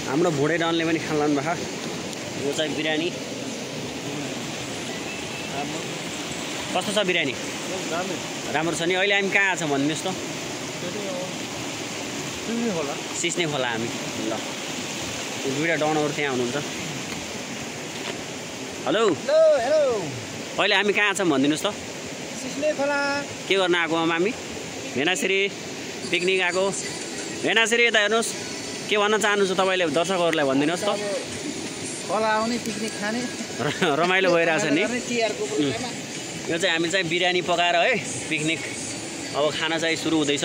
हाम्रो भुडे डनले पनि खान भएको यो चाहिँ बिरयानी कस्तो छ बिरयानी राम्रो छ नि अहिले हामी कहाँ आछौँ भन्दिनुहोस् त सिस्ने खोला हामी ल दुईटा डनहरू त्यहाँ हुनुहुन्छ हेलो हेलो अहिले हामी कहाँ छौँ भन्दिनुहोस् त सिस्ने खोला के गर्न आएको हामी भेनाश्री पिकनिक आएको भेनाश्री यता हेर्नुहोस् के भन्न चाहनुहुन्छ तपाईँले दर्शकहरूलाई भनिदिनुहोस् त खोला आउने पिकनिक खाने रमाइलो भइरहेछ नि टिआरको प्रोग्राममा यो चाहिँ हामी चाहिँ बिरयानी पकाएर है पिकनिक अब खाना चाहिँ सुरु हुँदैछ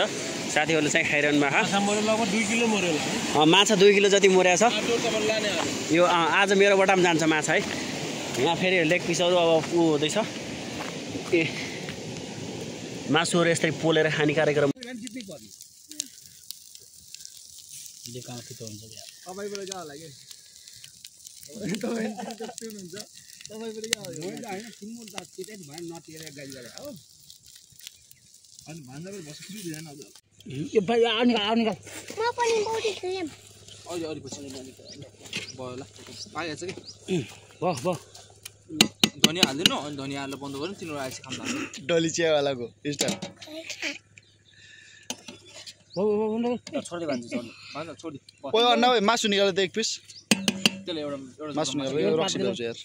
साथीहरूले चाहिँ खाइरहनु भएको लगभग 2 किलो मर्यो माछा 2 किलो जति मरेको छ यो आज मेरोबाट पनि जान्छ माछा है यहाँ फेरि लेग पिसहरू अब ऊ हुँदैछ ए मासुहरू यस्तै पोलेर खाने कार्यक्रम यो भाइ आउने म पनि बौडी खेल्ने धनिया हाल्दिनु अनि धनिया हालेर बन्द गर्नु तिनीहरू आएछ खाना डली चियावालाको स्टाइल छोड्दै भन्छ ओए अन्ना मासु निकाले त एक पिस त्यसले एउटा मासु निकाले रक्सी ल्याउँछ यार